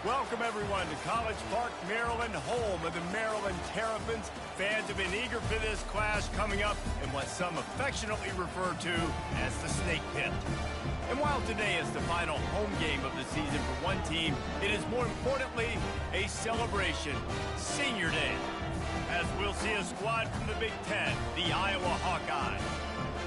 Welcome, everyone, to College Park, Maryland, home of the Maryland Terrapins. Fans have been eager for this clash coming up in what some affectionately refer to as the Snake Pit. And while today is the final home game of the season for one team, it is more importantly a celebration, Senior Day, as we'll see a squad from the Big Ten, the Iowa Hawkeyes,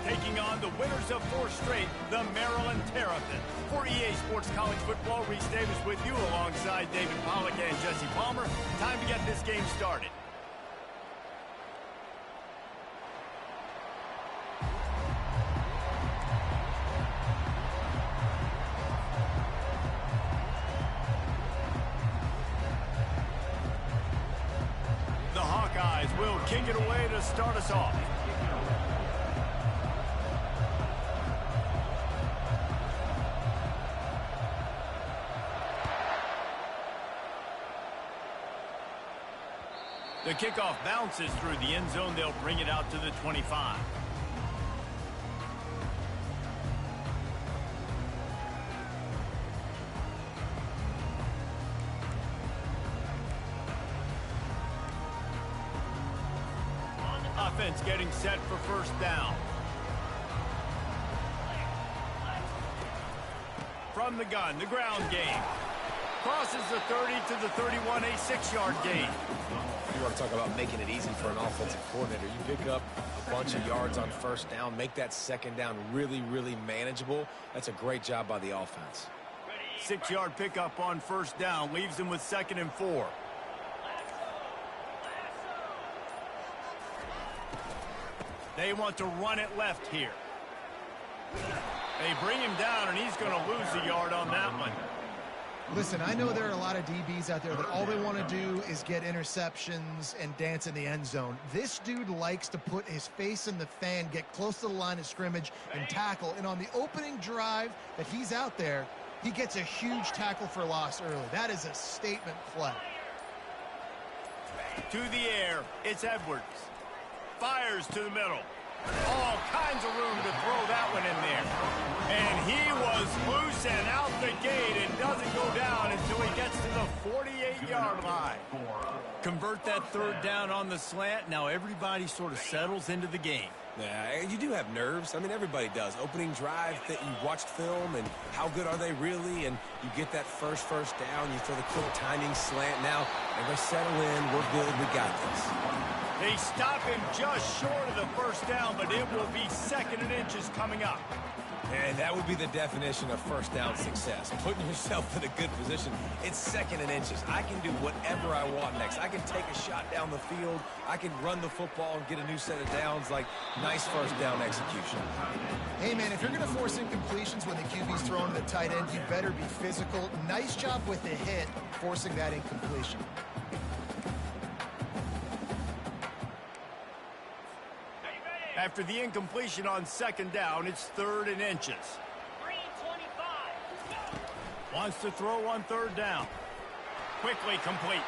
taking on the winners of 4 straight, the Maryland Terrapins. For EA Sports College Football, Reese Davis with you alongside David Pollack and Jesse Palmer. Time to get this game started. The Hawkeyes will kick it away to start us off. The kickoff bounces through the end zone. They'll bring it out to the 25. Offense getting set for first down. From the gun, the ground game. Crosses the 30 to the 31, a 6-yard gain. You want to talk about making it easy for an offensive coordinator. You pick up a bunch of yards on first down, make that second down really, really manageable. That's a great job by the offense. 6-yard pickup on first down leaves them with 2nd and 4. They want to run it left here. They bring him down, and he's going to lose a yard on that one. Listen, I know there are a lot of DBs out there that all they want to do is get interceptions and dance in the end zone. This dude likes to put his face in the fan, get close to the line of scrimmage, and tackle. And on the opening drive that he's out there, he gets a huge tackle for loss early. That is a statement play. To the air, it's Edwards. Fires to the middle. All kinds of room to throw that one in there. And he was loose and out the gate and doesn't go down until he gets to the 48-yard line. Convert that 3rd down on the slant. Now everybody sort of settles into the game. Yeah, you do have nerves. I mean, everybody does. Opening drive that you watched film and how good are they really? And you get that first down. You throw the quick timing slant. Now everybody settle in. We're good. We got this. They stop him just short of the first down, but it will be 2nd and inches coming up. And that would be the definition of first down success. Putting yourself in a good position. It's 2nd and inches. I can do whatever I want next. I can take a shot down the field. I can run the football and get a new set of downs. Like, nice first down execution. Hey, man, if you're going to force incompletions when the QB's throwing to the tight end, you better be physical. Nice job with the hit, forcing that incompletion. After the incompletion on 2nd down, it's 3rd and inches. Wants to throw on 3rd down. Quickly complete.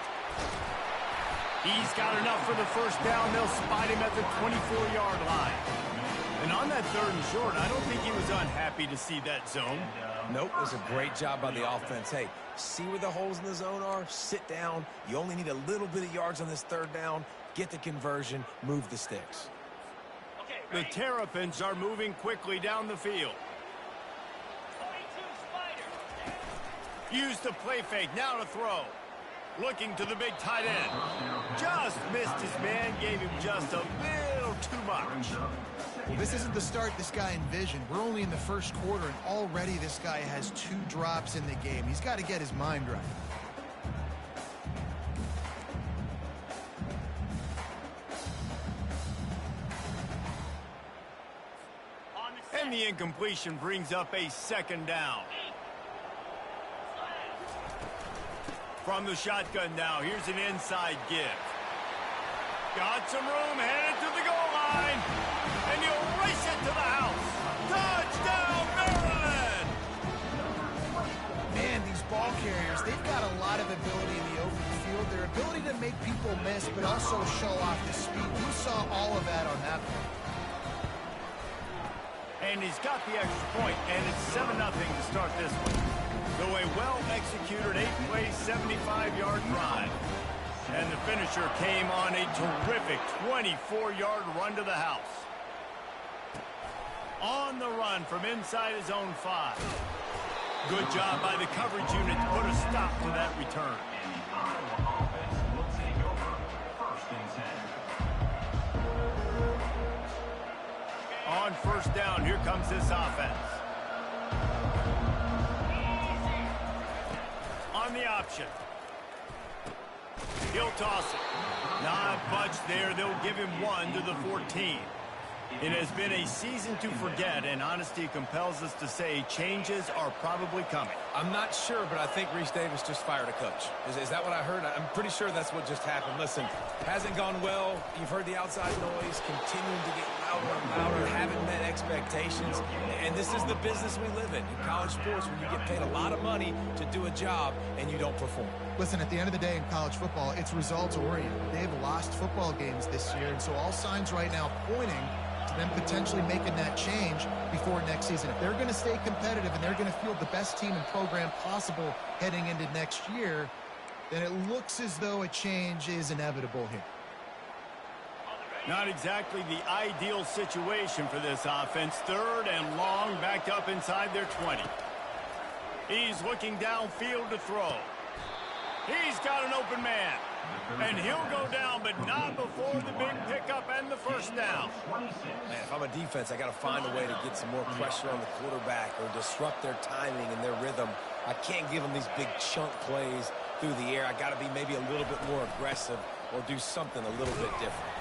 He's got enough for the first down. They'll spot him at the 24-yard line. And on that 3rd and short, I don't think he was unhappy to see that zone. Nope, it was a great job by the offense. Hey, see where the holes in the zone are? Sit down. You only need a little bit of yards on this 3rd down. Get the conversion. Move the sticks. The Terrapins are moving quickly down the field. Use the play fake, now to throw. Looking to the big tight end. Just missed his man, gave him just a little too much. Well, this isn't the start this guy envisioned. We're only in the 1st quarter, and already this guy has 2 drops in the game. He's got to get his mind right. And the incompletion brings up a 2nd down. From the shotgun now, here's an inside give. Got some room, headed to the goal line. And you'll race it to the house. Touchdown, Maryland! Man, these ball carriers, they've got a lot of ability in the open field. Their ability to make people miss, but also show off the speed. We saw all of that on that play. And he's got the extra point, and it's 7-0 to start this one. So a well executed 8-play, 75-yard drive. And the finisher came on a terrific 24-yard run to the house. On the run from inside his own 5. Good job by the coverage unit to put a stop to that return. On first down, here comes this offense. On the option. He'll toss it. Not much there. They'll give him 1 to the 14. It has been a season to forget, and honesty compels us to say changes are probably coming. I'm not sure, but I think Reese Davis just fired a coach. Is that what I heard? I'm pretty sure that's what just happened. Listen, hasn't gone well. You've heard the outside noise, continuing to get louder and louder, haven't met expectations. And this is the business we live in college sports, when you get paid a lot of money to do a job and you don't perform. Listen, at the end of the day in college football, it's results-oriented. They've lost football games this year, and so all signs right now pointing to them potentially making that change before next season. If they're going to stay competitive and they're going to field the best team and program possible heading into next year, then it looks as though a change is inevitable here. Not exactly the ideal situation for this offense. 3rd and long, backed up inside their 20. He's looking downfield to throw. He's got an open man. And he'll go down, but not before the big pickup and the first down. Man, if I'm a defense, I got to find a way to get some more pressure on the quarterback or disrupt their timing and their rhythm. I can't give them these big chunk plays through the air. I got to be maybe a little bit more aggressive or do something a little bit different.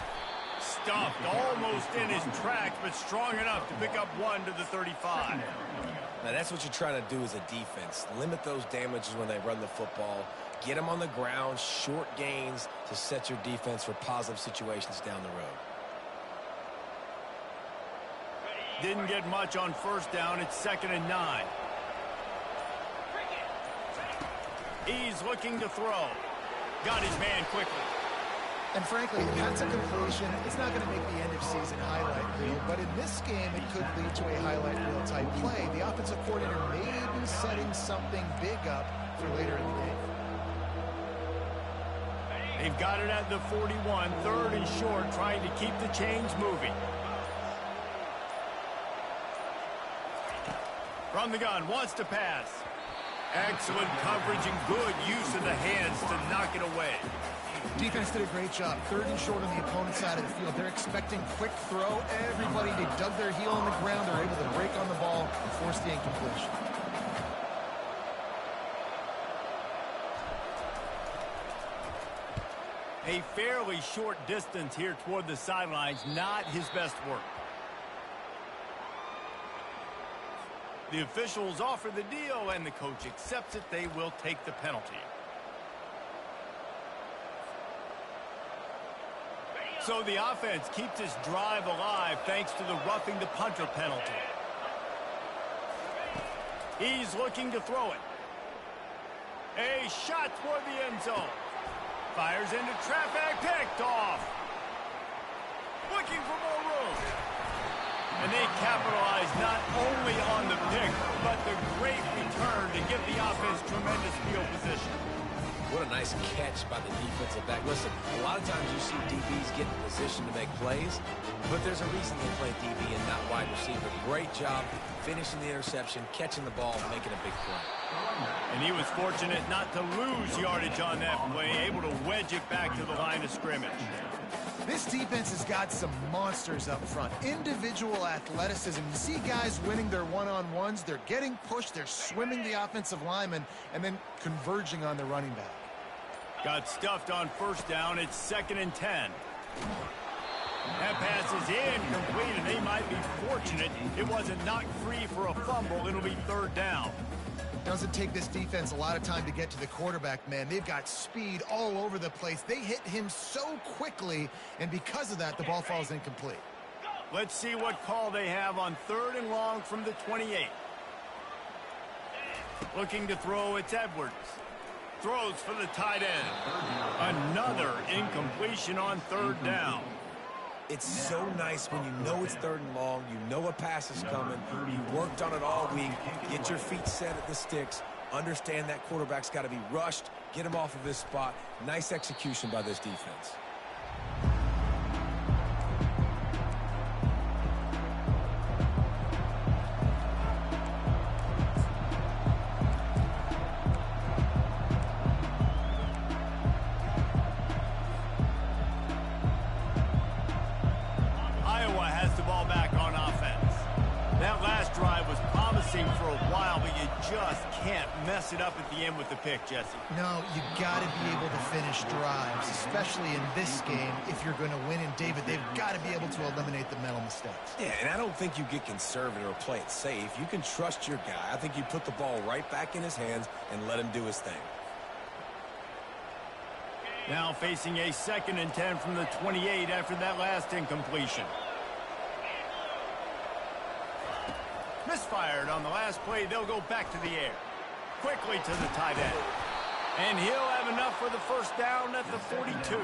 Stuffed almost in his tracks, but strong enough to pick up 1 to the 35. Now, that's what you're trying to do as a defense. Limit those damages when they run the football. Get them on the ground, short gains to set your defense for positive situations down the road. Didn't get much on first down. It's 2nd and 9. He's looking to throw. Got his man quickly. And frankly, if that's a completion, it's not going to make the end-of-season highlight reel. But in this game, it could lead to a highlight reel type play. The offensive coordinator may be setting something big up for later in the game. They've got it at the 41, 3rd and short, trying to keep the chains moving. From the gun, wants to pass. Excellent coverage and good use of the hands to knock it away. Defense did a great job. 3rd and short on the opponent's side of the field. They're expecting quick throw. Everybody, they dug their heel on the ground. They're able to break on the ball and force the incompletion. A fairly short distance here toward the sidelines, not his best work. The officials offer the deal, and the coach accepts it. They will take the penalty. So the offense keeps its drive alive thanks to the roughing the punter penalty. He's looking to throw it. A shot toward the end zone. Fires into traffic, picked off. Looking for more room. And they capitalize not only on the pick, but the great return to give the offense tremendous field position. What a nice catch by the defensive back. Listen, a lot of times you see DBs get in position to make plays, but there's a reason they play DB and not wide receiver. Great job finishing the interception, catching the ball, and making a big play. And he was fortunate not to lose yardage on that play, able to wedge it back to the line of scrimmage. This defense has got some monsters up front. Individual athleticism. You see guys winning their one-on-ones. They're getting pushed. They're swimming the offensive lineman and then converging on the running back. Got stuffed on first down. It's 2nd and 10. That pass is incomplete, and they might be fortunate it wasn't knocked free for a fumble. It'll be 3rd down. Doesn't take this defense a lot of time to get to the quarterback, man. They've got speed all over the place. They hit him so quickly, and because of that, the ball falls incomplete. Let's see what call they have on 3rd and long from the 28. Looking to throw, it's Edwards. Throws for the tight end. Another incompletion on 3rd down. It's so nice when you know it's 3rd and long, you know a pass is coming, you worked on it all week, get your feet set at the sticks, Understand that quarterback's got to be rushed, get him off of his spot. Nice execution by this defense. Iowa has the ball back on offense. That last drive was promising for a while, but you just can't mess it up at the end with the pick, Jesse. No, you got to be able to finish drives, especially in this game. If you're going to win, and David, they've got to be able to eliminate the mental mistakes. Yeah, and I don't think you get conservative or play it safe. You can trust your guy. I think you put the ball right back in his hands and let him do his thing. Now facing a 2nd and 10 from the 28 after that last incompletion. Misfired on the last play. They'll go back to the air. Quickly to the tight end. And he'll have enough for the first down at the 42.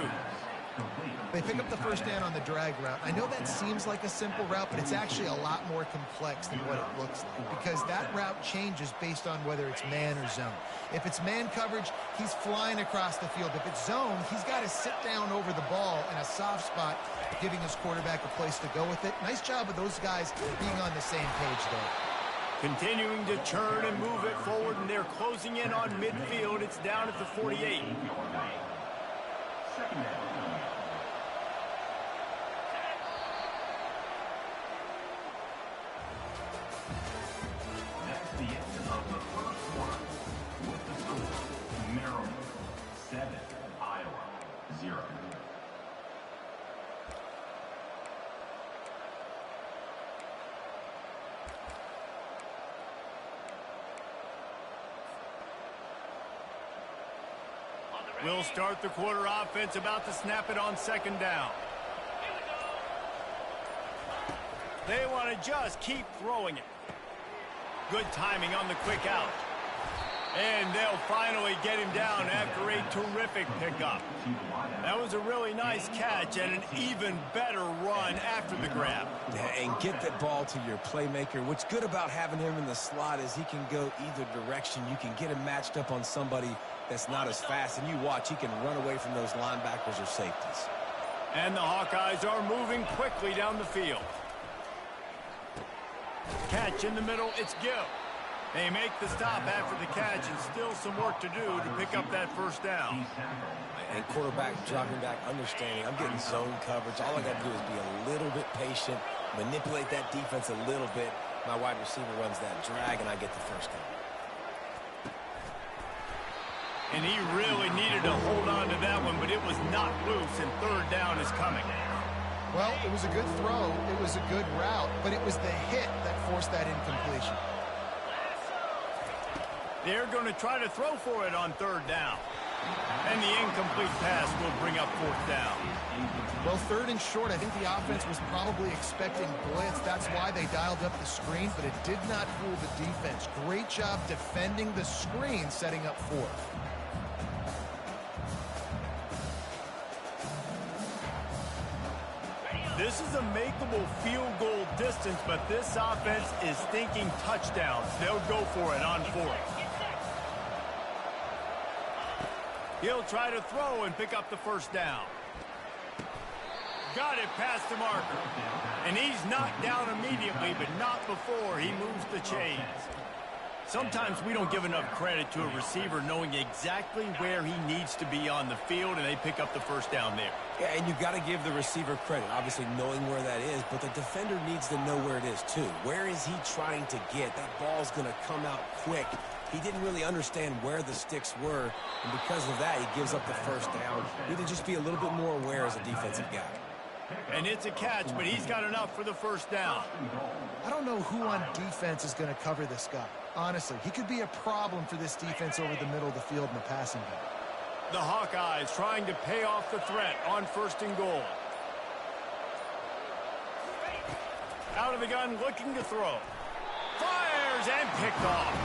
They pick up the first down on the drag route. I know that seems like a simple route, but it's actually a lot more complex than what it looks like, because that route changes based on whether it's man or zone. If it's man coverage, he's flying across the field. If it's zone, he's got to sit down over the ball in a soft spot, giving his quarterback a place to go with it. Nice job of those guys being on the same page there. Continuing to turn and move it forward, and they're closing in on midfield. It's down at the 48. Maryland 7, Iowa 0. We'll start the quarter offense, about to snap it on 2nd down. They want to just keep throwing it. Good timing on the quick out. And they'll finally get him down after a terrific pickup. That was a really nice catch and an even better run after the grab. And get that ball to your playmaker. What's good about having him in the slot is he can go either direction. You can get him matched up on somebody that's not as fast, and you watch, he can run away from those linebackers or safeties. And the Hawkeyes are moving quickly down the field. Catch in the middle, it's Gill. They make the stop after the catch, and still some work to do to pick up that first down. And quarterback dropping back, understanding, I'm getting zone coverage. All I got to do is be a little bit patient, manipulate that defense a little bit. My wide receiver runs that drag, and I get the first down. And he really needed to hold on to that one, but it was not loose, and 3rd down is coming. Well, it was a good throw. It was a good route, but it was the hit that forced that incompletion. They're going to try to throw for it on 3rd down. And the incomplete pass will bring up 4th down. Well, 3rd and short, I think the offense was probably expecting blitz. That's why they dialed up the screen, but it did not fool the defense. Great job defending the screen, setting up 4th. This is a makeable field goal distance, but this offense is thinking touchdowns. They'll go for it on 4th. He'll try to throw and pick up the first down. Got it past the marker. And he's knocked down immediately, but not before he moves the chains. Sometimes we don't give enough credit to a receiver knowing exactly where he needs to be on the field, and they pick up the first down there. Yeah, and you got to give the receiver credit, obviously knowing where that is, but the defender needs to know where it is too. Where is he trying to get? That ball's going to come out quick. He didn't really understand where the sticks were, and because of that, he gives up the first down. Need to just be a little bit more aware as a defensive guy. And it's a catch, but he's got enough for the first down. I don't know who on defense is going to cover this guy. Honestly, he could be a problem for this defense over the middle of the field in the passing game. The Hawkeyes trying to pay off the threat on 1st and goal. Out of the gun, looking to throw. Fires and picked off.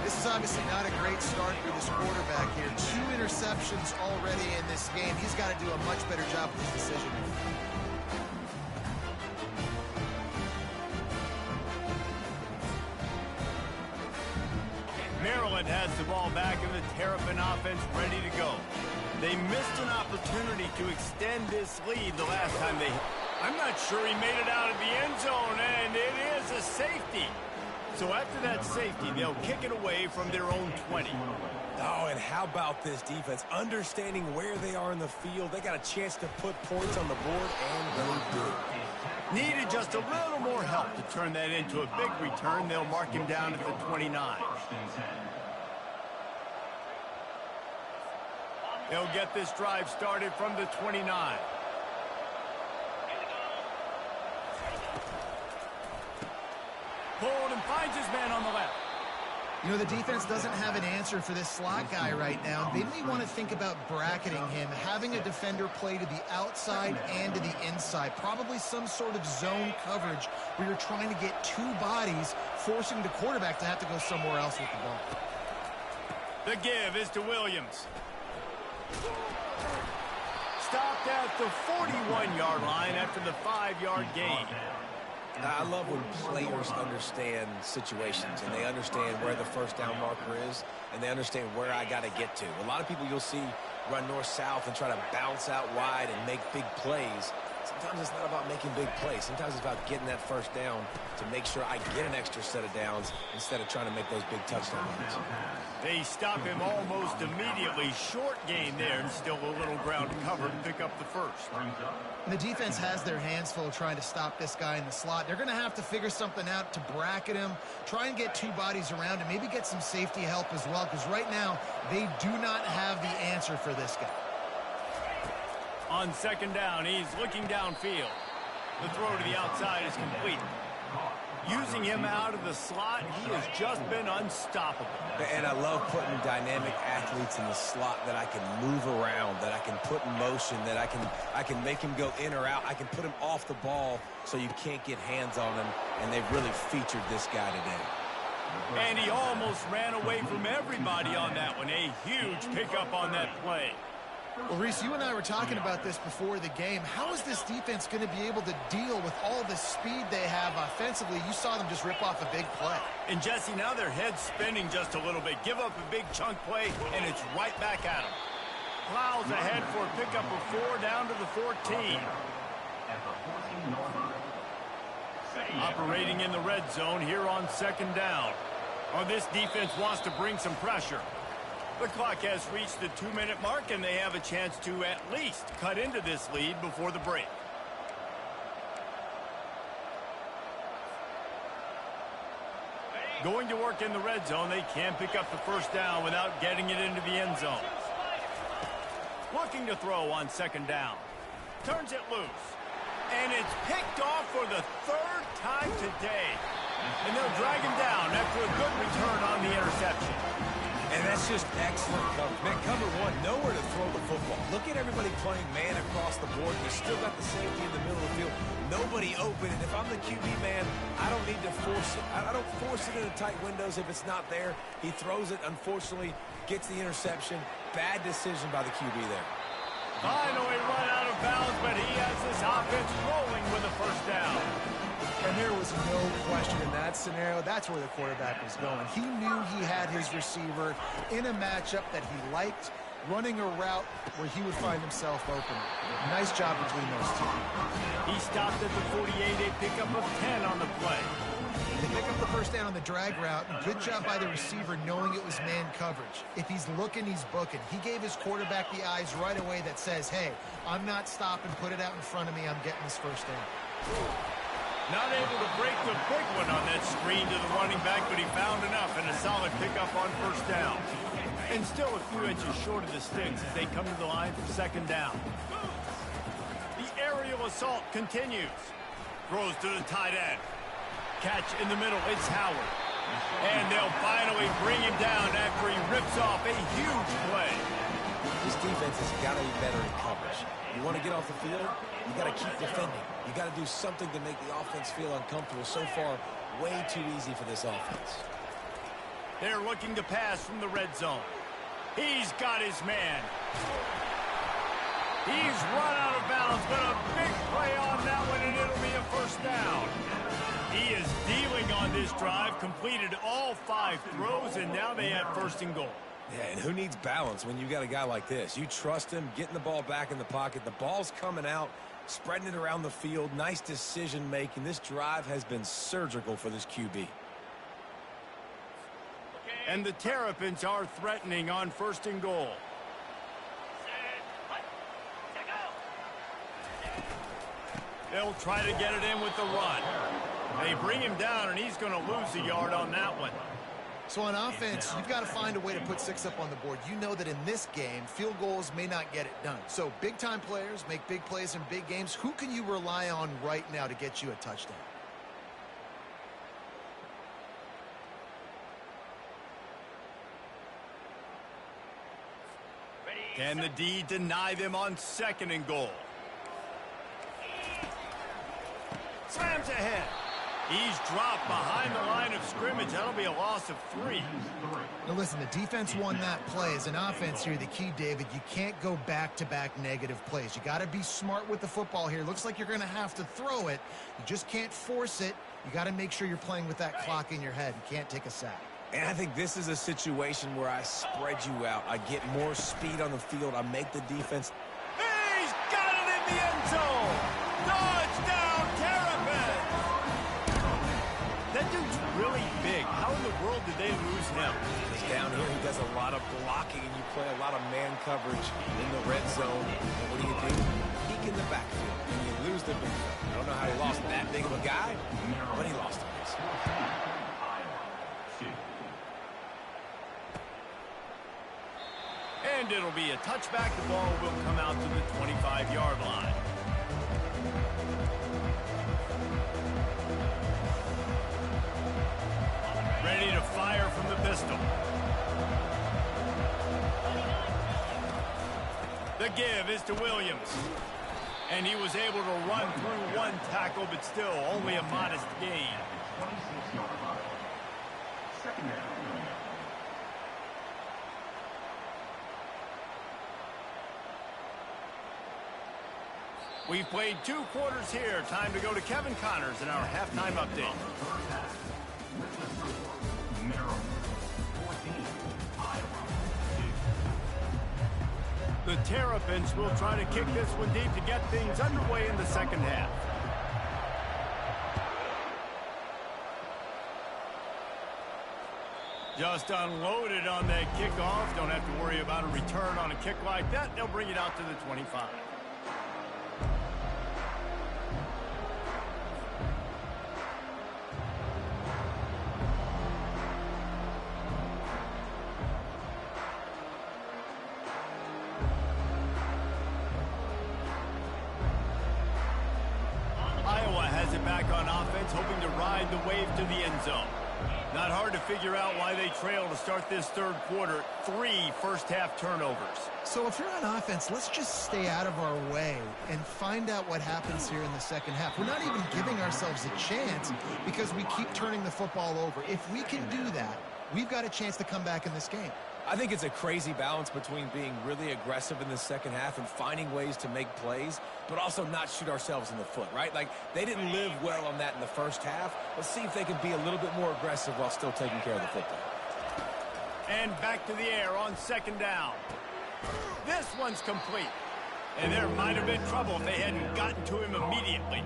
This is obviously not a great start for this quarterback here. 2 interceptions already in this game. He's got to do a much better job with his decision. Maryland has the ball back and the Terrapin offense ready to go. They missed an opportunity to extend this lead the last time they... I'm not sure he made it out of the end zone, and it is a safety. So after that safety, they'll kick it away from their own 20. Oh, and how about this defense? Understanding where they are in the field. They got a chance to put points on the board, and they did. Needed just a little more help to turn that into a big return. They'll mark him down at the 29. They'll get this drive started from the 29. Hold and finds his man on the left. You know, the defense doesn't have an answer for this slot guy right now. They may want to think about bracketing him, having a defender play to the outside and to the inside. Probably some sort of zone coverage where you're trying to get two bodies, forcing the quarterback to have to go somewhere else with the ball. The give is to Williams. Stopped at the 41-yard line after the 5-yard gain. I love when players understand situations and they understand where the first down marker is and they understand where I got to get to. A lot of people you'll see run north-south and try to bounce out wide and make big plays. Sometimes it's not about making big plays. Sometimes it's about getting that first down to make sure I get an extra set of downs instead of trying to make those big touchdown runs. They stop him almost immediately. Short gain there and still a little ground to cover to pick up the first. And the defense has their hands full trying to stop this guy in the slot. They're going to have to figure something out to bracket him, try and get two bodies around him, maybe get some safety help as well, because right now they do not have the answer for this guy. On second down, he's looking downfield. The throw to the outside is complete. Using him out of the slot, he has just been unstoppable. And I love putting dynamic athletes in the slot that I can move around, that I can put in motion, that I can make him go in or out. I can put him off the ball so you can't get hands on him, and they've really featured this guy today. And he almost ran away from everybody on that one. A huge pickup on that play. Well, Reese, you and I were talking about this before the game. How is this defense going to be able to deal with all the speed they have offensively? You saw them just rip off a big play. And, Jesse, now their head's spinning just a little bit. Give up a big chunk play, and it's right back at them. Plows ahead for a pickup of 4 down to the 14. Operating in the red zone here on second down. Well, this defense wants to bring some pressure. The clock has reached the 2-minute mark, and they have a chance to at least cut into this lead before the break. Going to work in the red zone, they can pick up the first down without getting it into the end zone. Looking to throw on second down. Turns it loose. And it's picked off for the 3rd time today. And they'll drag him down after a good return on the interception. And that's just excellent coverage. Man, cover one, nowhere to throw the football. Look at everybody playing man across the board. You still got the safety in the middle of the field. Nobody open. And if I'm the QB man, I don't need to force it. I don't force it into tight windows if it's not there. He throws it, unfortunately, gets the interception. Bad decision by the QB there. Finally run out of bounds, but he has this offense rolling with a first down. And there was no question in that scenario. That's where the quarterback was going. He knew he had his receiver in a matchup that he liked, running a route where he would find himself open. Nice job between those two. He stopped at the 48, a pickup of 10 on the play. They pick up the first down on the drag route. Good job by the receiver knowing it was man coverage. If he's looking, he's booking. He gave his quarterback the eyes right away that says, hey, I'm not stopping, put it out in front of me, I'm getting this first down. Not able to break the big one on that screen to the running back, but he found enough and a solid pickup on first down. And still a few inches short of the sticks as they come to the line for second down. The aerial assault continues. Throws to the tight end. Catch in the middle, it's Howard. And they'll finally bring him down after he rips off a huge play. This defense has got to be better in coverage. You want to get off the field, you got to keep defending. You got to do something to make the offense feel uncomfortable. So far, way too easy for this offense. They're looking to pass from the red zone. He's got his man. He's run out of bounds, but a big play on that one, and it'll be a first down. He is dealing on this drive, completed all 5 throws, and now they have 1st and goal. Yeah, and who needs balance when you got a guy like this? You trust him, getting the ball back in the pocket. The ball's coming out, spreading it around the field. Nice decision-making. This drive has been surgical for this QB. And the Terrapins are threatening on 1st and goal. They'll try to get it in with the run. They bring him down, and he's going to lose a yard on that one. So on offense, you've got to find a way to put 6 up on the board. You know that in this game, field goals may not get it done. So big-time players make big plays in big games. Who can you rely on right now to get you a touchdown? Can the D deny them on 2nd and goal? Slams ahead. He's dropped behind the line of scrimmage. That'll be a loss of 3. Now listen, the defense won that play. As an offense here, the key, David, you can't go back-to-back negative plays. You got to be smart with the football here. Looks like you're going to have to throw it. You just can't force it. You got to make sure you're playing with that clock in your head. You can't take a sack. And I think this is a situation where I spread you out. I get more speed on the field. I make the defense. He's got it in the end zone. Touchdown, Terrapins. That dude's really big. How in the world did they lose him? Because down here he does a lot of blocking, and you play a lot of man coverage in the red zone. And what do? Peek in the backfield, and you lose the big fella. I don't know how he lost that big of a guy, but he lost him. And it'll be a touchback. The ball will come out to the 25-yard line. Ready to fire from the pistol. The give is to Williams. And he was able to run through 1 tackle, but still only a modest gain. 26-yard line. 2nd down. We've played 2 quarters here. Time to go to Kevin Connors in our halftime update. The Terrapins will try to kick this one deep to get things underway in the 2nd half. Just unloaded on that kickoff. Don't have to worry about a return on a kick like that. They'll bring it out to the 25. Back on offense, hoping to ride the wave to the end zone. Not hard to figure out why they trail to start this 3rd quarter. 3 first-half turnovers. So if you're on offense, let's just stay out of our way and find out what happens here in the 2nd half. We're not even giving ourselves a chance because we keep turning the football over. If we can do that, we've got a chance to come back in this game. I think it's a crazy balance between being really aggressive in the 2nd half and finding ways to make plays, but also not shoot ourselves in the foot, right? Like, they didn't live well on that in the 1st half. Let's see if they can be a little bit more aggressive while still taking care of the football. And back to the air on 2nd down. This one's complete. And there might have been trouble if they hadn't gotten to him immediately.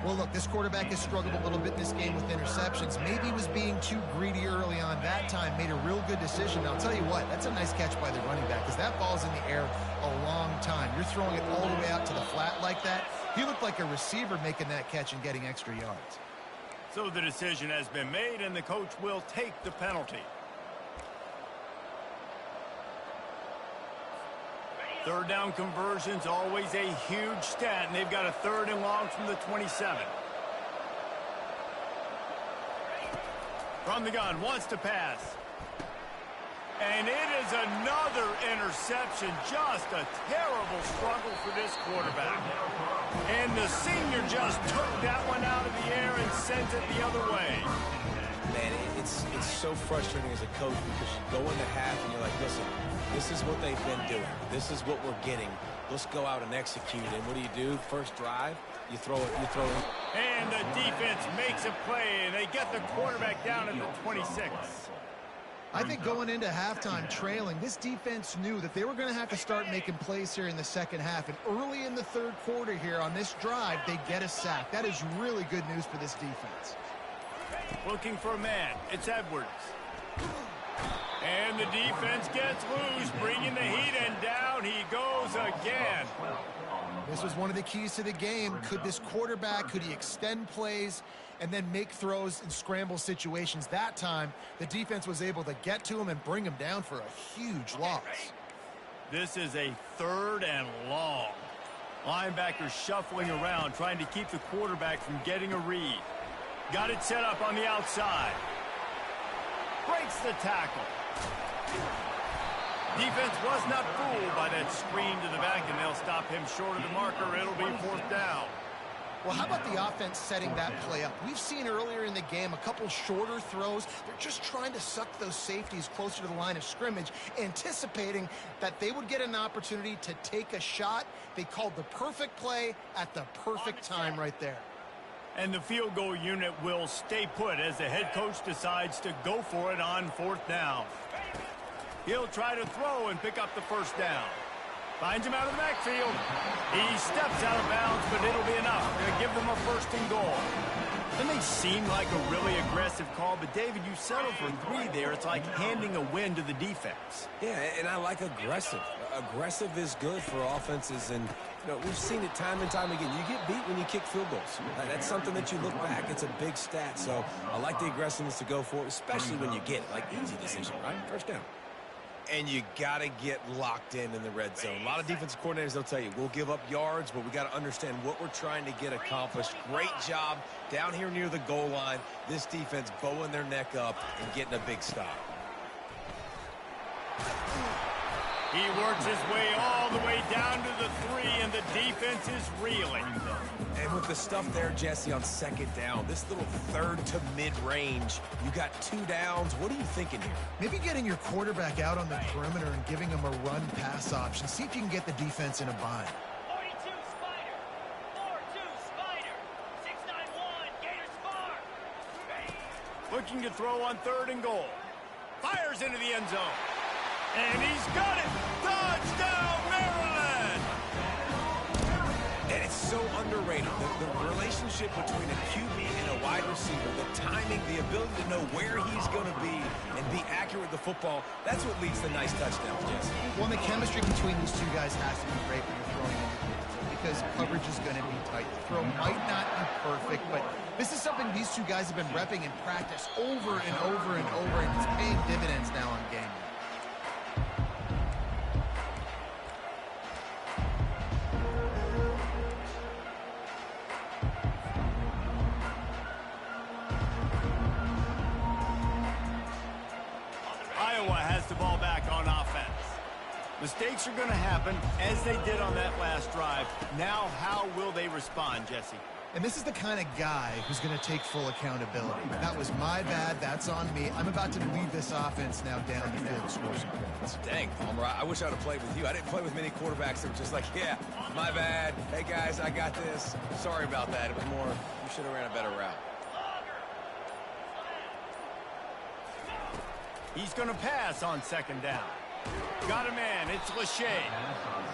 Well, look, this quarterback has struggled a little bit in this game with interceptions. Maybe he was being too greedy early on. That time made a real good decision. I'll tell you what, that's a nice catch by the running back because that ball's in the air a long time. You're throwing it all the way out to the flat like that. He looked like a receiver making that catch and getting extra yards. So the decision has been made, and the coach will take the penalty. 3rd down conversion's always a huge stat, and they've got a 3rd and long from the 27. From the gun, wants to pass. And it is another interception. Just a terrible struggle for this quarterback. And the senior just took that one out of the air and sends it the other way. Man, it's so frustrating as a coach because you go into half and you're like, listen, this is what they've been doing. This is what we're getting. Let's go out and execute. And what do? First drive, You throw it, you throw it. And the defense makes a play, and they get the quarterback down at the 26. I think going into halftime trailing, this defense knew that they were going to have to start making plays here in the second half. And early in the third quarter here on this drive, they get a sack. That is really good news for this defense. Looking for a man. It's Edwards. And the defense gets loose, bringing the heat, and down he goes again. This was one of the keys to the game. Could this quarterback, could he extend plays and then make throws in scramble situations? That time, the defense was able to get to him and bring him down for a huge loss. This is a 3rd and long. Linebackers shuffling around, trying to keep the quarterback from getting a read. Got it set up on the outside. Breaks the tackle. Defense was not fooled by that screen to the back, and they'll stop him short of the marker. It'll be 4th down. Well, how about the offense setting that play up? We've seen earlier in the game a couple shorter throws. They're just trying to suck those safeties closer to the line of scrimmage, anticipating that they would get an opportunity to take a shot. They called the perfect play at the perfect time right there. And the field goal unit will stay put as the head coach decides to go for it on 4th down. He'll try to throw and pick up the 1st down. Finds him out of the backfield. He steps out of bounds, but it'll be enough to give them a 1st and goal. That may seem like a really aggressive call, but David, you settled for 3 there. It's like handing a win to the defense. Yeah, and I like aggressive. Aggressive is good for offenses, and we've seen it time and time again. You get beat when you kick field goals. That's something that you look back. It's a big stat, so I like the aggressiveness to go for it, especially when you get it. Like, easy decision, right? 1st down. And you got to get locked in the red zone. A lot of defensive coordinators, they'll tell you, we'll give up yards, but we got to understand what we're trying to get accomplished. Great job down here near the goal line. This defense bowing their neck up and getting a big stop. He works his way all the way down to the 3, and the defense is reeling. And with the stuff there, Jesse, on 2nd down, this little 3rd to mid-range, you got 2 downs. What are you thinking here? Maybe getting your quarterback out on the perimeter and giving him a run-pass option. See if you can get the defense in a bind. 42 Spider, 4-2 Spider, 691 Gators Farm. Looking to throw on 3rd and goal. Fires into the end zone. And he's got it! Touchdown, Maryland! And it's so underrated. The relationship between a QB and a wide receiver, the timing, the ability to know where he's going to be and be accurate with the football, that's what leads to nice touchdowns, Jesse. Well, the chemistry between these two guys has to be great when you're throwing into the end zone because coverage is going to be tight. The throw might not be perfect, but this is something these two guys have been repping in practice over and over and over, and it's paying dividends now on game day. Mistakes are going to happen, as they did on that last drive. Now, how will they respond, Jesse? And this is the kind of guy who's going to take full accountability. That was my bad. That's on me. I'm about to lead this offense now down the field and score some points. Dang, Palmer, I wish I would have played with you. I didn't play with many quarterbacks that were just like, yeah, my bad. Hey, guys, I got this. Sorry about that. It was more, you should have ran a better route. He's going to pass on 2nd down. Got a man. It's Lachey.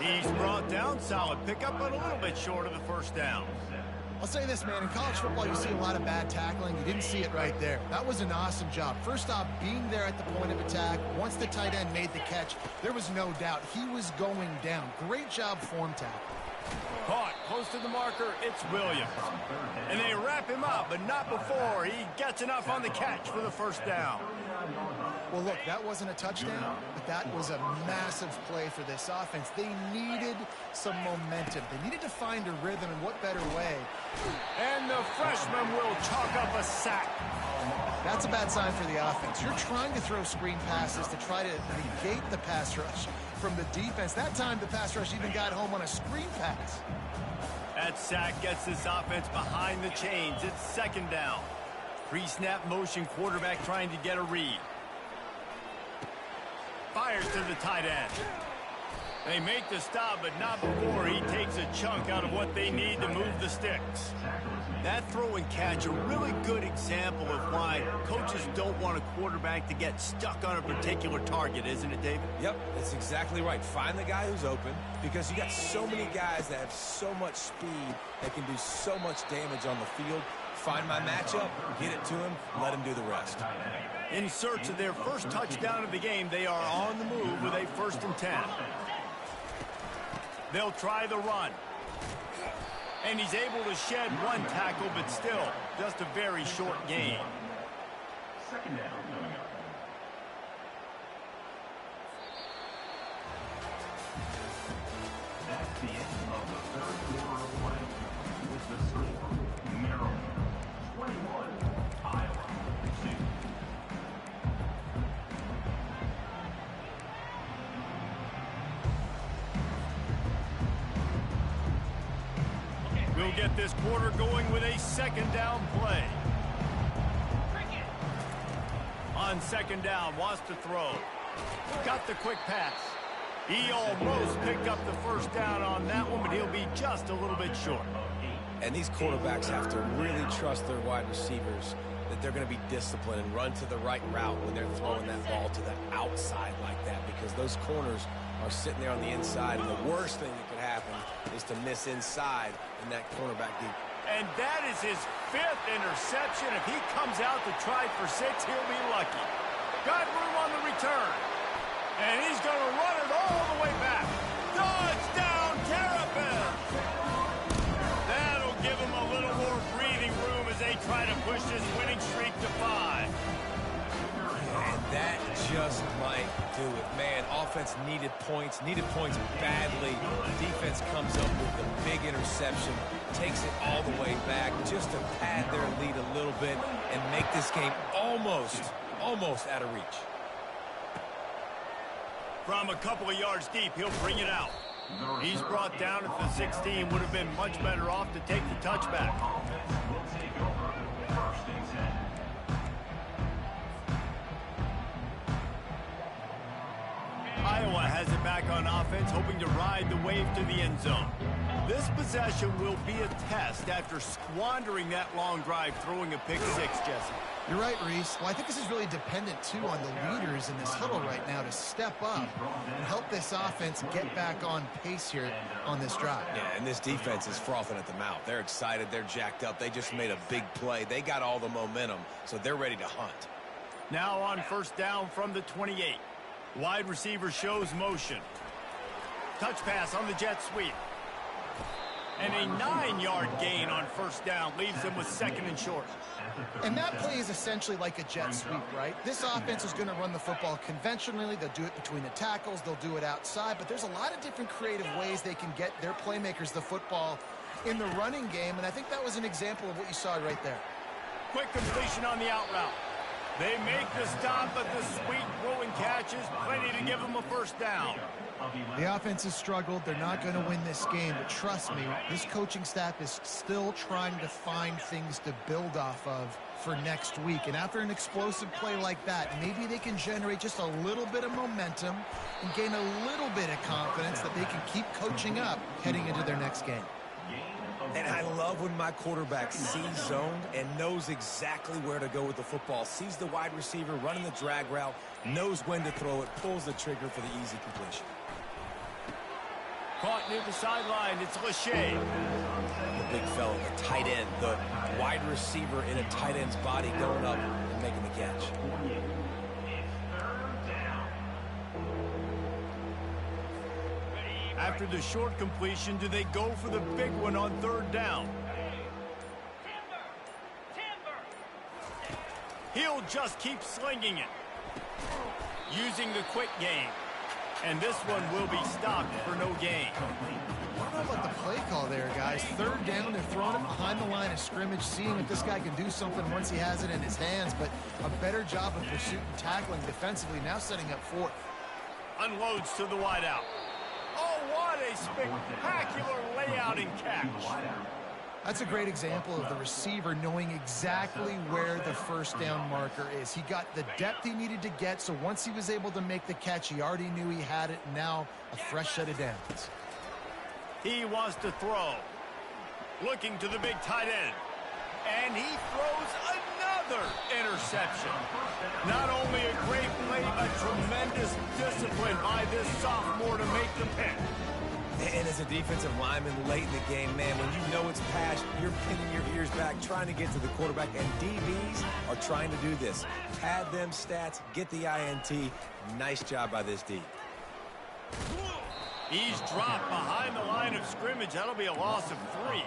He's brought down. Solid pickup, but a little bit short of the 1st down. I'll say this, man. In college football, you see a lot of bad tackling. You didn't see it right there. That was an awesome job. First off, being there at the point of attack. Once the tight end made the catch, there was no doubt he was going down. Great job form tackle. Caught close to the marker. It's Williams. And they wrap him up, but not before he gets enough on the catch for the 1st down. Well, look, that wasn't a touchdown, but that was a massive play for this offense. They needed some momentum. They needed to find a rhythm, and what better way? And the freshman will chalk up a sack. That's a bad sign for the offense. You're trying to throw screen passes to try to negate the pass rush from the defense. That time, the pass rush even got home on a screen pass. That sack gets this offense behind the chains. It's 2nd down. Pre-snap motion, quarterback trying to get a read. Fires to the tight end. They make the stop, but not before he takes a chunk out of what they need to move the sticks. That throw and catch, a really good example of why coaches don't want a quarterback to get stuck on a particular target, isn't it, David? Yep, that's exactly right. Find the guy who's open, because you got so many guys that have so much speed that can do so much damage on the field. Find my matchup, get it to him, let him do the rest. In search of their first touchdown of the game, they are on the move with a 1st and 10. They'll try the run. And he's able to shed one tackle, but still, just a very short gain. Second down coming up. That's the end of the third quarter of play. With the score, Maryland 21, Iowa 2. We'll get this quarter going with a 2nd down play. On 2nd down, wants to throw. Got the quick pass. He almost picked up the 1st down on that one, but he'll be just a little bit short. And these quarterbacks have to really trust their wide receivers that they're going to be disciplined and run to the right route when they're throwing that ball to the outside like that, because those corners are sitting there on the inside, and the worst thing that could happen is to miss inside and that cornerback deep. And that is his 5th interception. If he comes out to try for 6, he'll be lucky. Got room on the return. And he's going to run it all the way back. Touchdown, Terrapins! That'll give him a little more breathing room as they try to push this winning streak to 5. And that just might do it. Man, offense needed points badly. Defense comes up with the big interception, takes it all the way back just to pad their lead a little bit and make this game almost out of reach. From a couple of yards deep, he'll bring it out. He's brought down at the 16. Would have been much better off to take the touchback. Will take over 1st and 10. Iowa has it back on offense, hoping to ride the wave to the end zone. This possession will be a test after squandering that long drive, throwing a pick 6, Jesse. You're right, Reese. Well, I think this is really dependent, too, on the leaders in this huddle right now to step up and help this offense get back on pace here on this drive. Yeah, and this defense is frothing at the mouth. They're excited. They're jacked up. They just made a big play. They got all the momentum, so they're ready to hunt. Now on 1st down from the 28. Wide receiver shows motion. Touch pass on the jet sweep. And a 9-yard gain on 1st down leaves them with 2nd and short. And that play is essentially like a jet sweep, right? This offense is going to run the football conventionally. They'll do it between the tackles. They'll do it outside. But there's a lot of different creative ways they can get their playmakers the football in the running game. And I think that was an example of what you saw right there. Quick completion on the out route. They make the stop, but the sweet throw and catch is plenty to give them a 1st down. The offense has struggled. They're not going to win this game, but trust me, this coaching staff is still trying to find things to build off of for next week. And after an explosive play like that, maybe they can generate just a little bit of momentum and gain a little bit of confidence that they can keep coaching up heading into their next game. And I love when my quarterback sees zoned and knows exactly where to go with the football. Sees the wide receiver running the drag route, knows when to throw it, pulls the trigger for the easy completion. Caught near the sideline, it's Lachey. The big fella, the tight end, the wide receiver in a tight end's body going up and making the catch. After the short completion, do they go for the big one on 3rd down? He'll just keep slinging it. Using the quick game. And this one will be stopped for no gain. I don't know about the play call there, guys. 3rd down, they're throwing it behind the line of scrimmage, seeing if this guy can do something once he has it in his hands, but a better job of pursuit and tackling defensively, now setting up 4th. Unloads to the wideout. Oh, what a spectacular layout and catch. That's a great example of the receiver knowing exactly where the first down marker is. He got the depth he needed to get, so once he was able to make the catch, he already knew he had it. Now a fresh set of downs. He wants to throw. Looking to the big tight end. And he throws another interception. Not only a great play, but tremendous discipline by this sophomore to make the pick. And as a defensive lineman late in the game, man, when you know it's passed, you're pinning your ears back, trying to get to the quarterback, and DBs are trying to do this. Pad them stats, get the INT. Nice job by this D. He's dropped behind the line of scrimmage. That'll be a loss of 3.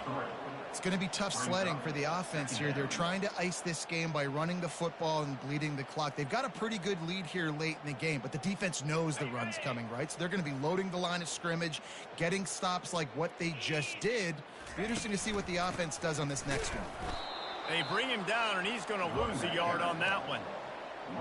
It's going to be tough sledding for the offense here. They're trying to ice this game by running the football and bleeding the clock. They've got a pretty good lead here late in the game, but the defense knows the run's coming, right? So they're going to be loading the line of scrimmage, getting stops like what they just did. Be interesting to see what the offense does on this next one. They bring him down, and he's going to lose a yard on that one.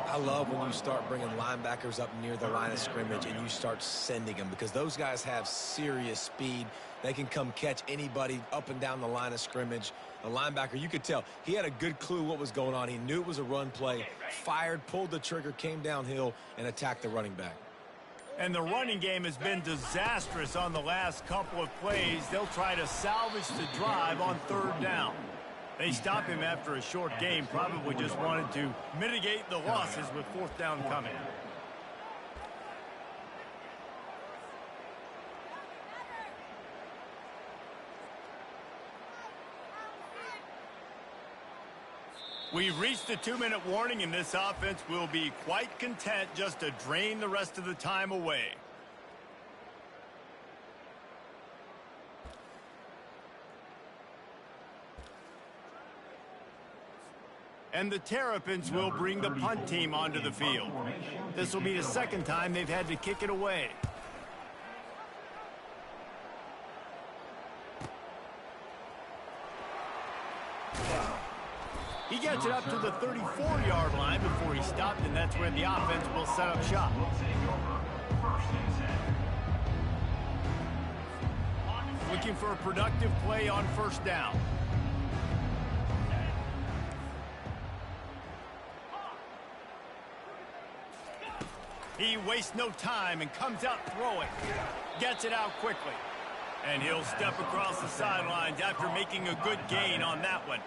I love when you start bringing linebackers up near the line of scrimmage and you start sending them, because those guys have serious speed. They can come catch anybody up and down the line of scrimmage. The linebacker, you could tell, he had a good clue what was going on. He knew it was a run play, fired, pulled the trigger, came downhill, and attacked the running back. And the running game has been disastrous on the last couple of plays. They'll try to salvage the drive on 3rd down. They stop him after a short game, probably just wanted to mitigate the losses with 4th down coming. We've reached the 2-minute warning, and this offense will be quite content just to drain the rest of the time away. And the Terrapins will bring the punt team onto the field. This will be the 2nd time they've had to kick it away. He gets it up to the 34-yard line before he stopped, and that's where the offense will set up shop. Looking for a productive play on 1st down. He wastes no time and comes out throwing. Gets it out quickly. And he'll step across the sidelines after making a good gain on that one.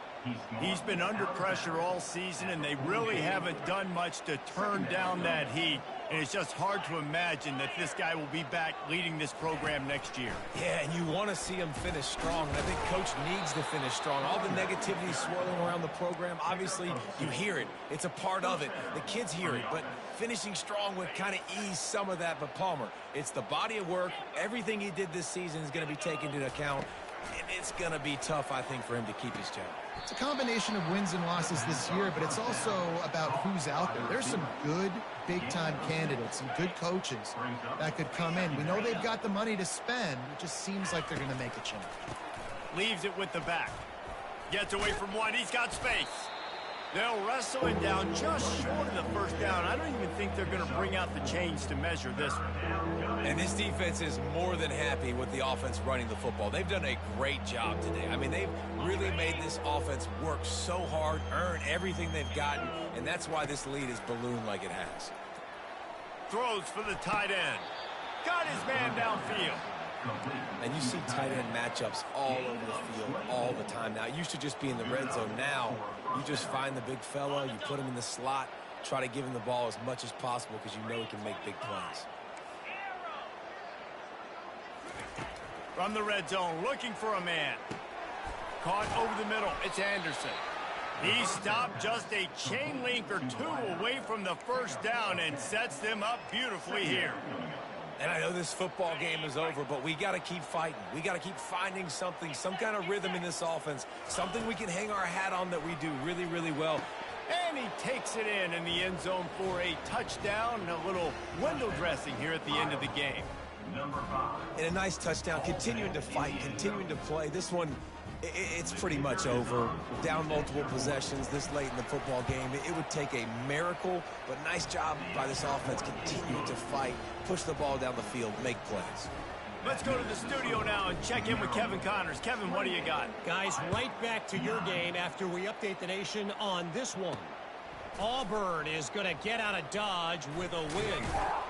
He's been under pressure all season, and they really haven't done much to turn down that heat. And it's just hard to imagine that this guy will be back leading this program next year. Yeah, and you want to see him finish strong. And I think Coach needs to finish strong. All the negativity swirling around the program, obviously, you hear it. It's a part of it. The kids hear it. But finishing strong would kind of ease some of that. But Palmer, it's the body of work. Everything he did this season is going to be taken into account. And it's going to be tough, I think, for him to keep his job. It's a combination of wins and losses this year, but it's also about who's out there. There's some good big-time candidates, some good coaches that could come in. We know they've got the money to spend. It just seems like they're going to make a change. Leaves it with the back. Gets away from one. He's got space. They'll wrestle him down just short of the 1st down. I don't even think they're going to bring out the chains to measure this one. And this defense is more than happy with the offense running the football. They've done a great job today. I mean, they've really made this offense work so hard, earn everything they've gotten, and that's why this lead is ballooned like it has. Throws for the tight end. Got his man downfield. And you see tight end matchups all over the field all the time now. It used to just be in the red zone. Now you just find the big fella, you put him in the slot, try to give him the ball as much as possible because you know he can make big plays. From the red zone, looking for a man. Caught over the middle. It's Anderson. He stopped just a chain link or 2 away from the 1st down and sets them up beautifully here. And I know this football game is over, but we got to keep fighting. We got to keep finding something, some kind of rhythm in this offense, something we can hang our hat on that we do really, really well. And he takes it in the end zone for a touchdown and a little window dressing here at the end of the game. And a nice touchdown, continuing to fight, continuing to play. This one, it's pretty much over. Down multiple possessions this late in the football game. It would take a miracle, but nice job by this offense. Continue to fight, push the ball down the field, make plays. Let's go to the studio now and check in with Kevin Connors. Kevin, what do you got? Guys, right back to your game after we update the nation on this one. Auburn is going to get out of Dodge with a win.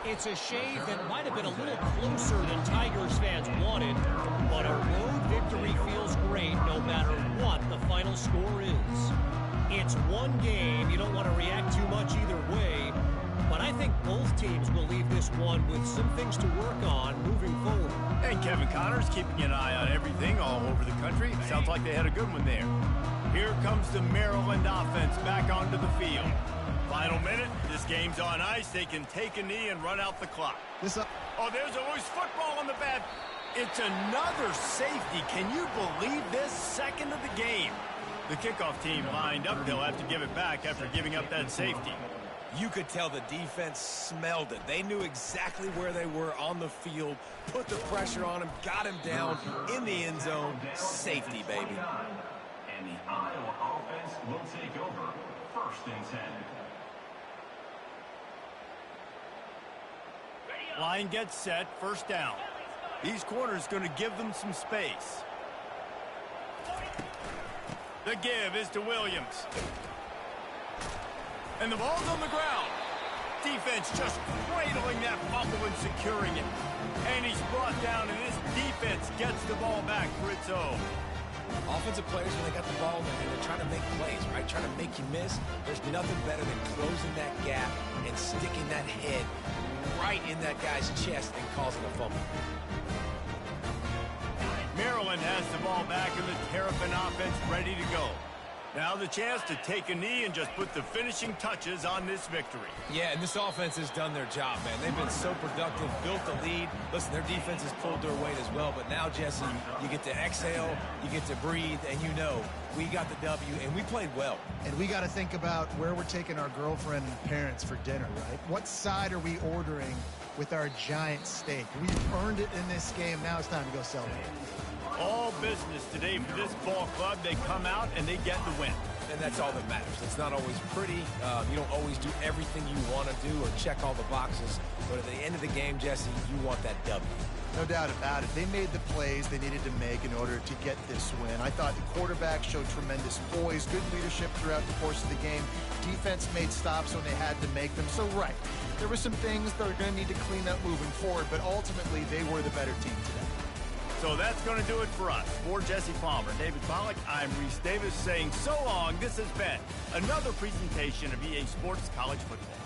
It's a shave that might have been a little closer than Tigers fans wanted, but a road victory feels great no matter what the final score is. It's one game. You don't want to react too much either way, but I think both teams will leave this one with some things to work on moving forward. And Kevin Connors keeping an eye on everything all over the country. Sounds like they had a good one there. Here comes the Maryland offense back onto the field. Final minute. This game's on ice. They can take a knee and run out the clock. Oh, there's always football on the bat. It's another safety. Can you believe this? Second of the game. The kickoff team lined up. They'll have to give it back after giving up that safety. You could tell the defense smelled it. They knew exactly where they were on the field, put the pressure on him, got him down in the end zone. Safety, baby. And the Iowa offense will take over. 1st and 10. Line gets set. First down. These corners going to give them some space. The give is to Williams. And the ball's on the ground. Defense just cradling that fumble and securing it. And he's brought down, and this defense gets the ball back for its own. Offensive players, when they got the ball and they're trying to make plays, right? Trying to make you miss. There's nothing better than closing that gap and sticking that head right in that guy's chest and causing a fumble. Maryland has the ball back and the Terrapin offense ready to go. Now the chance to take a knee and just put the finishing touches on this victory. Yeah, and this offense has done their job, man. They've been so productive, built the lead. Listen, their defense has pulled their weight as well. But now, Jesse, you get to exhale, you get to breathe, and you know we got the W, and we played well. And we got to think about where we're taking our girlfriend and parents for dinner, right? What side are we ordering with our giant steak? We've earned it in this game. Now it's time to go celebrate. All business today for this ball club. They come out and they get the win. And that's all that matters. It's not always pretty. You don't always do everything you want to do or check all the boxes. But at the end of the game, Jesse, you want that W. No doubt about it. They made the plays they needed to make in order to get this win. I thought the quarterback showed tremendous poise, good leadership throughout the course of the game. Defense made stops when they had to make them. So, right, there were some things that are going to need to clean up moving forward, but ultimately they were the better team today. So that's going to do it for us. For Jesse Palmer, David Pollack, I'm Reese Davis saying so long. This has been another presentation of EA Sports College Football.